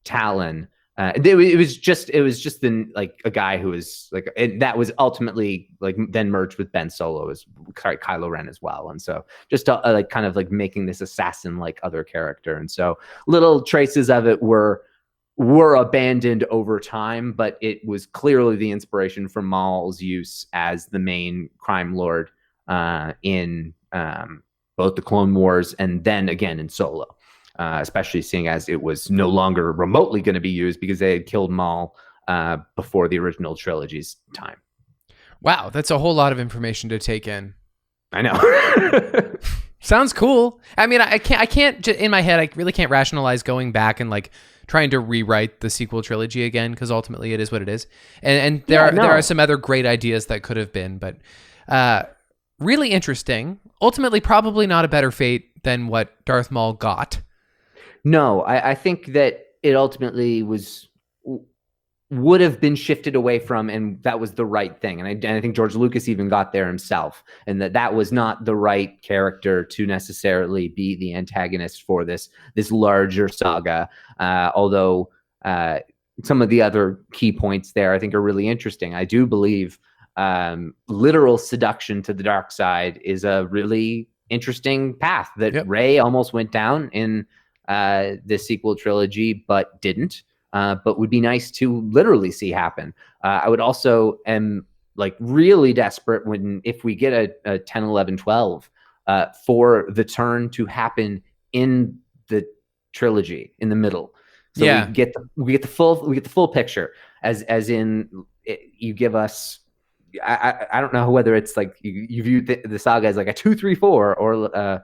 Talon. It was just a guy who was that was ultimately then merged with Ben Solo as Kylo Ren as well, and so just kind of making this assassin other character, and so little traces of it were abandoned over time, but it was clearly the inspiration from Maul's use as the main crime lord in both the Clone Wars and then again in Solo, especially seeing as it was no longer remotely going to be used because they had killed Maul before the original trilogy's time. Wow, that's a whole lot of information to take in. I know. Sounds cool. I mean, I can't in my head, I really can't rationalize going back and trying to rewrite the sequel trilogy again, because ultimately it is what it is. And there are some other great ideas that could have been, but really interesting. Ultimately, probably not a better fate than what Darth Maul got. No, I think that it ultimately was would have been shifted away from, and that was the right thing. And I think George Lucas even got there himself, and that was not the right character to necessarily be the antagonist for this larger saga. Although some of the other key points there I think are really interesting. I do believe literal seduction to the dark side is a really interesting path that Rey almost went down in this sequel trilogy, but didn't. But would be nice to literally see happen. I would also am like really desperate if we get a 10, 11, 12 for the turn to happen in the trilogy in the middle. So we get the full picture as in you give us. I don't know whether it's like you view the saga as like a 2, 3, 4 or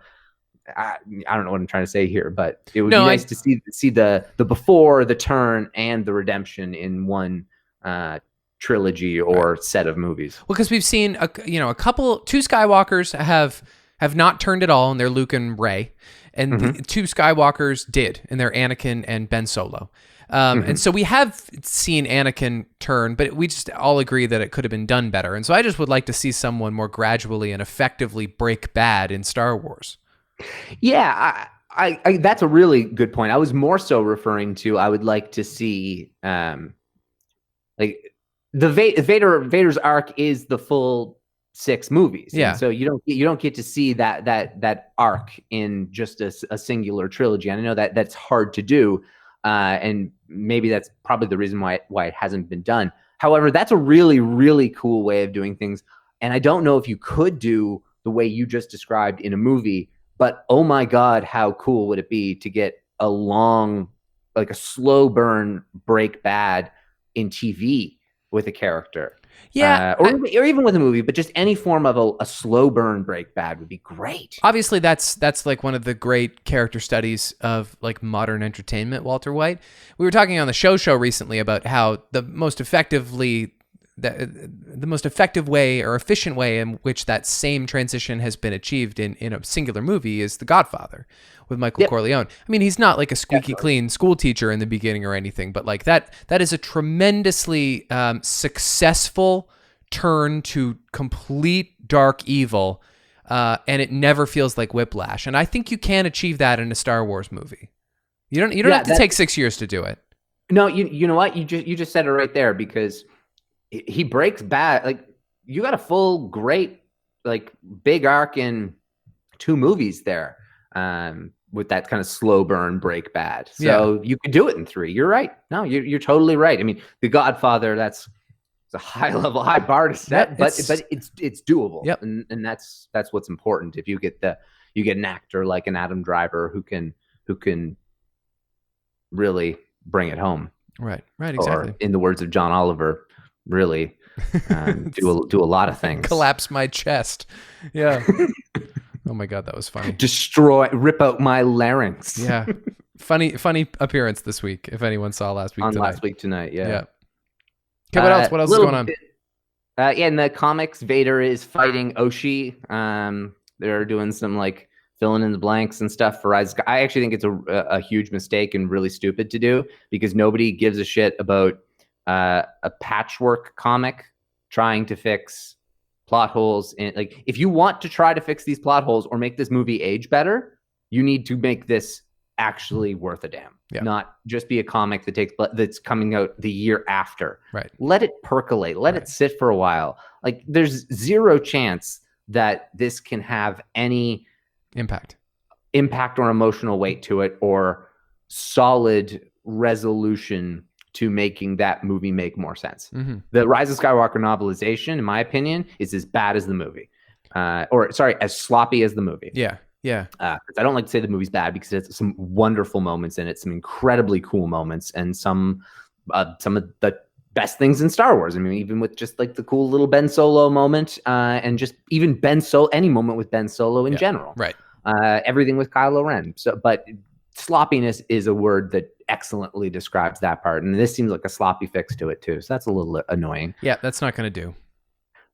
I don't know what I'm trying to say here, but it would be nice to see the before, the turn, and the redemption in one trilogy or set of movies. Well, because we've seen two Skywalkers have not turned at all, and they're Luke and Rey, and the two Skywalkers did, and they're Anakin and Ben Solo. And so we have seen Anakin turn, but we just all agree that it could have been done better. And so I just would like to see someone more gradually and effectively break bad in Star Wars. Yeah, I that's a really good point. I was more so referring to I would like to see like the Vader's arc is the full 6 movies. Yeah. And so you don't get to see that arc in just a singular trilogy. And I know that that's hard to do. And maybe that's probably the reason why it hasn't been done. However, that's a really, really cool way of doing things. And I don't know if you could do the way you just described in a movie, but oh my God, how cool would it be to get a long, like a slow burn break bad in TV with a character? Yeah. Or even with a movie, but just any form of a slow burn break bad would be great. Obviously, that's like one of the great character studies of like modern entertainment, Walter White. We were talking on the show recently about how the most effective way or efficient way in which that same transition has been achieved in a singular movie is The Godfather with Michael Corleone. I mean, he's not like a squeaky clean school teacher in the beginning or anything, but like that is a tremendously successful turn to complete dark evil, and it never feels like whiplash. And I think you can achieve that in a Star Wars movie. You don't have to take 6 years to do it. No, you know what? You just said it right there, because he breaks bad. Like, you got a full great like big arc in 2 movies there. With that kind of slow burn break bad. So you could do it in 3. You're right. No, you're totally right. I mean, The Godfather, that's a high bar to set, but it's doable. Yep. And that's what's important. If you get an actor like an Adam Driver who can really bring it home. Right, exactly. Or in the words of John Oliver, really do a lot of things. Collapse my chest. Yeah. Oh my God, that was funny. Rip out my larynx. Yeah. Funny appearance this week, if anyone saw last week tonight. Yeah. Okay, what else? What else is going on? In the comics, Vader is fighting Oshi. They're doing some like filling in the blanks and stuff for Rise. I actually think it's a huge mistake and really stupid to do, because nobody gives a shit about a patchwork comic trying to fix plot holes. And like, if you want to try to fix these plot holes or make this movie age better, you need to make this actually worth a damn. Not just be a comic that's coming out the year after. Right. Let it percolate. Let it sit for a while. Like, there's zero chance that this can have any impact or emotional weight to it, or solid resolution to making that movie make more sense. Mm-hmm. The Rise of Skywalker novelization, in my opinion, is as bad as the movie. As sloppy as the movie. Yeah. I don't like to say the movie's bad, because it's some wonderful moments in it, some incredibly cool moments, and some of the best things in Star Wars. I mean, even with just like the cool little Ben Solo moment, and just even any moment with Ben Solo in general. Right. Everything with Kylo Ren. But sloppiness is a word that excellently describes that part, and this seems like a sloppy fix to it too. So that's a little annoying. Yeah, that's not going to do.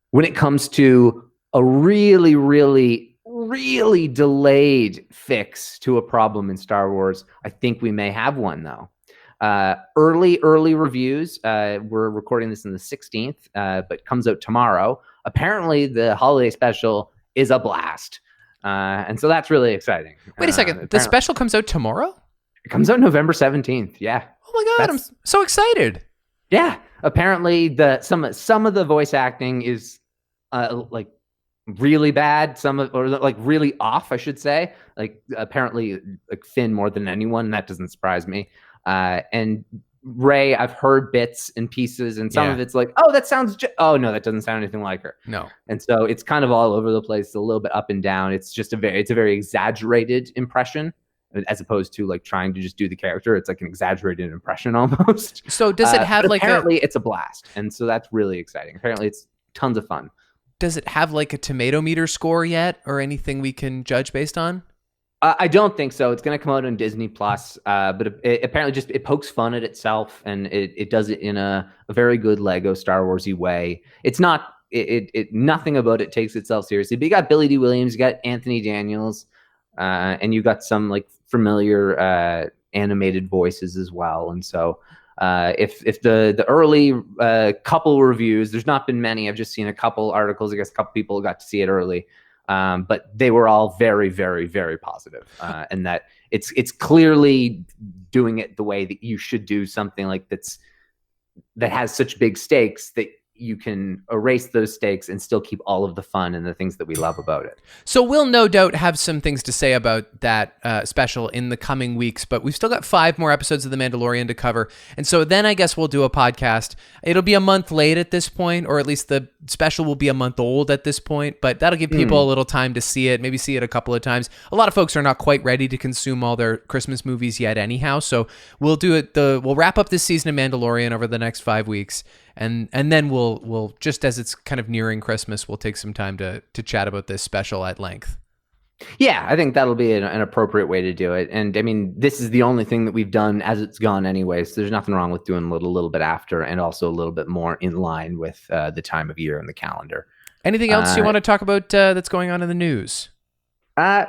When it comes to a really, really, really delayed fix to a problem in Star Wars, I think we may have one though. Early reviews. We're recording this on the 16th, but comes out tomorrow. Apparently, the holiday special is a blast, and so that's really exciting. Wait a second. The special comes out tomorrow? It comes out November 17th. Yeah. Oh my God, I'm so excited. Yeah. Apparently, some of the voice acting is like really bad. Or like really off, I should say. Like apparently, like Finn more than anyone. And that doesn't surprise me. And Rey, I've heard bits and pieces, and some of it's like, oh, that sounds. Oh no, that doesn't sound anything like her. No. And so it's kind of all over the place, a little bit up and down. It's just it's a very exaggerated impression, as opposed to like trying to just do the character. It's like an exaggerated impression almost. So does it have like apparently it's a blast, and so that's really exciting. Apparently it's tons of fun. Does it have like a tomato meter score yet, or anything we can judge based on? I don't think so. It's going to come out on Disney Plus, but it apparently just it pokes fun at itself, and it does it in a very good Lego Star Warsy way. It's not nothing about it takes itself seriously. But you got Billy D. Williams, you got Anthony Daniels, and you got some like familiar animated voices as well. And so if the early couple reviews, there's not been many. I've just seen a couple articles. I guess a couple people got to see it early. But they were all very, very, very positive, and that it's clearly doing it the way that you should do something like that has such big stakes that you can erase those stakes and still keep all of the fun and the things that we love about it. So we'll no doubt have some things to say about that special in the coming weeks, but we've still got 5 more episodes of The Mandalorian to cover. And so then I guess we'll do a podcast. It'll be a month late at this point, or at least the special will be a month old at this point, but that'll give people a little time to see it, maybe see it a couple of times. A lot of folks are not quite ready to consume all their Christmas movies yet anyhow, so we'll do it. We'll wrap up this season of Mandalorian over the next 5 weeks. And then we'll just as it's kind of nearing Christmas, we'll take some time to chat about this special at length. Yeah, I think that'll be an appropriate way to do it. And I mean, this is the only thing that we've done as it's gone anyway. So there's nothing wrong with doing a little bit after, and also a little bit more in line with the time of year in the calendar. Anything else you want to talk about that's going on in the news?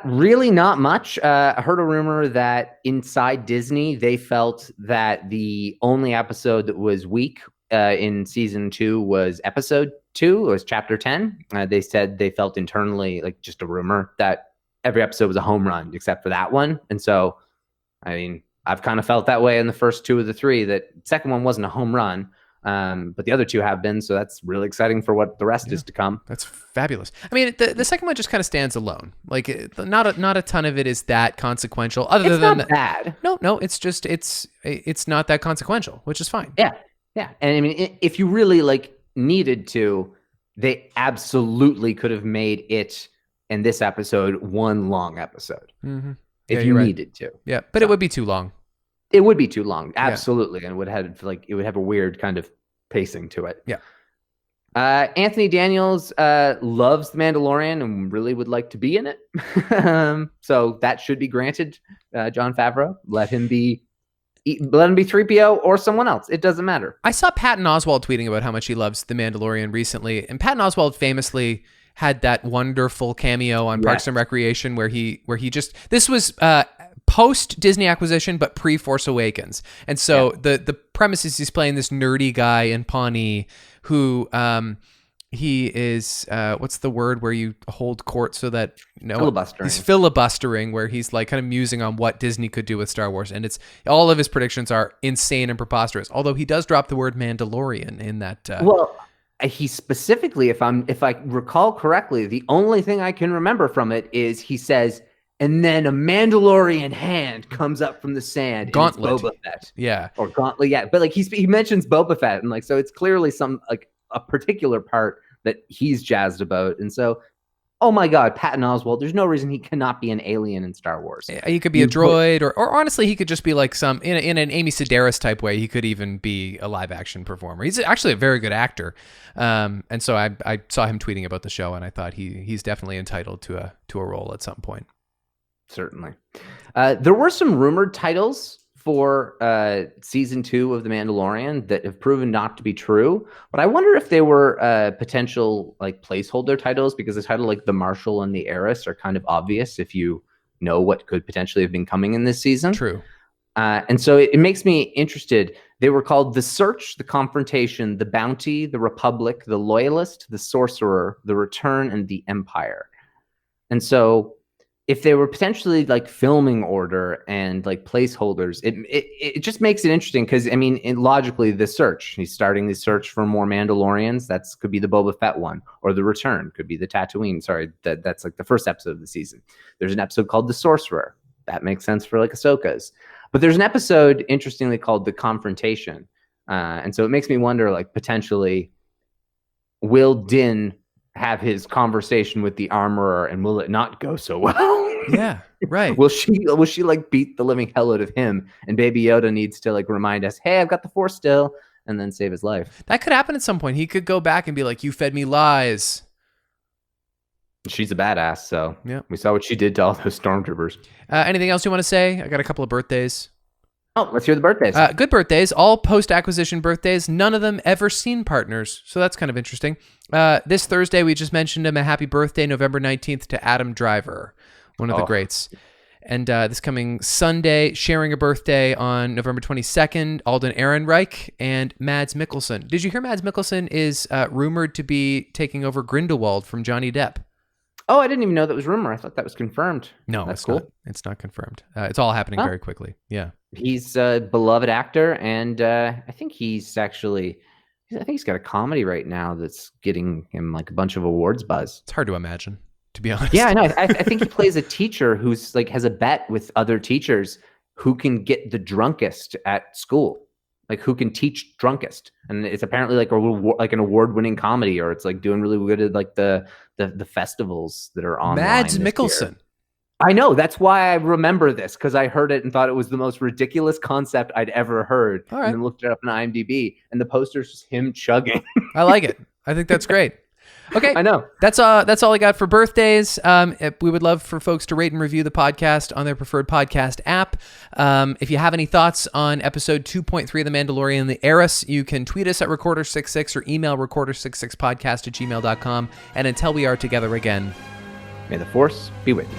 Really not much. I heard a rumor that inside Disney, they felt that the only episode that was weak in season 2 was episode 2, it was chapter 10. They said they felt internally, like just a rumor, that every episode was a home run except for that one. And so, I mean, I've kind of felt that way in the first 2 of the 3, that the second one wasn't a home run, but the other 2 have been. So that's really exciting for what the rest is to come. That's fabulous. I mean, the second one just kind of stands alone. Like not a ton of it is that consequential. Other than not bad. No, it's just it's not that consequential, which is fine. Yeah. Yeah, and I mean, if you really like needed to, they absolutely could have made it and this episode one long episode if you needed to. Yeah, but it would be too long. It would be too long, absolutely, and it would have a weird kind of pacing to it. Yeah. Anthony Daniels loves The Mandalorian and really would like to be in it, so that should be granted. Jon Favreau, let him be 3PO or someone else. It doesn't matter. I saw Patton Oswalt tweeting about how much he loves The Mandalorian recently, and Patton Oswalt famously had that wonderful cameo on Parks and Recreation where he just, this was post Disney acquisition but pre Force Awakens, and so the premise is he's playing this nerdy guy in Pawnee who he is what's the word where you hold court so that filibustering. He's filibustering, where he's like kind of musing on what Disney could do with Star Wars, and it's all of his predictions are insane and preposterous, although he does drop the word Mandalorian in that well, he specifically, if I recall correctly, the only thing I can remember from it is he says, and then a Mandalorian hand comes up from the sand. Gauntlet. And it's Boba Fett. Yeah. Or Gauntlet, yeah. But like he mentions Boba Fett, and like so it's clearly some like a particular part that he's jazzed about. And so, oh my God, Patton Oswalt, there's no reason he cannot be an alien in StarArs. He could be a droid, or honestly, he could just be like some, in an Amy Sedaris type way, he could even be a live action performer. He's actually a very good actor. And so I saw him tweeting about the show, and I thought he's definitely entitled to a role at some point. Certainly. There were some rumored titles for season 2 of The Mandalorian that have proven not to be true, but I wonder if they were potential like placeholder titles, because the title like The Marshal and the Heiress are kind of obvious if you know what could potentially have been coming in this season. True. And so it makes me interested. They were called the Search, the Confrontation, the Bounty, the Republic, the Loyalist, the Sorcerer, the Return, and the Empire. And so if they were potentially like filming order and like placeholders, it just makes it interesting because, I mean, logically, the Search, he's starting the search for more Mandalorians. That's could be the Boba Fett one, or the Return could be the Tatooine. Sorry, that's like the first episode of the season. There's an episode called The Sorcerer. That makes sense for like Ahsoka's. But there's an episode, interestingly, called The Confrontation. And so it makes me wonder, like, potentially, will Din have his conversation with the armorer, and will it not go so well? Yeah, right. Will she like beat the living hell out of him, and Baby Yoda needs to like remind us, hey, I've got the Force still, and then save his life? That could happen at some point. He could go back and be like, you fed me lies. She's a badass, so yeah, we saw what she did to all those stormtroopers. Anything else you want to say? I got a couple of birthdays. Oh, let's hear the birthdays. Good birthdays, all post-acquisition birthdays, none of them ever seen partners, so that's kind of interesting. This Thursday, we just mentioned him, a happy birthday, November 19th, to Adam Driver, one of the greats. And this coming Sunday, sharing a birthday on November 22nd, Alden Ehrenreich and Mads Mikkelsen. Did you hear Mads Mikkelsen is rumored to be taking over Grindelwald from Johnny Depp? Oh, I didn't even know that was rumor. I thought that was confirmed. No, that's cool. Not. It's not confirmed. It's all happening very quickly. Yeah. He's a beloved actor, and I think he's got a comedy right now that's getting him like a bunch of awards buzz. It's hard to imagine, to be honest. Yeah, I know. I think he plays a teacher who's like has a bet with other teachers who can get the drunkest at school, like who can teach drunkest, and it's apparently like an award-winning comedy, or it's like doing really good at like the festivals that are on. Mads Mikkelsen. I know. That's why I remember this, because I heard it and thought it was the most ridiculous concept I'd ever heard. All right. And then looked it up on IMDb, and the poster's just him chugging. I like it. I think that's great. Okay. I know. That's all I got for birthdays. We would love for folks to rate and review the podcast on their preferred podcast app. If you have any thoughts on episode 2.3 of The Mandalorian, The Heiress, you can tweet us at Recorder66 or email recorder66podcast@gmail.com. And until we are together again, may the Force be with you.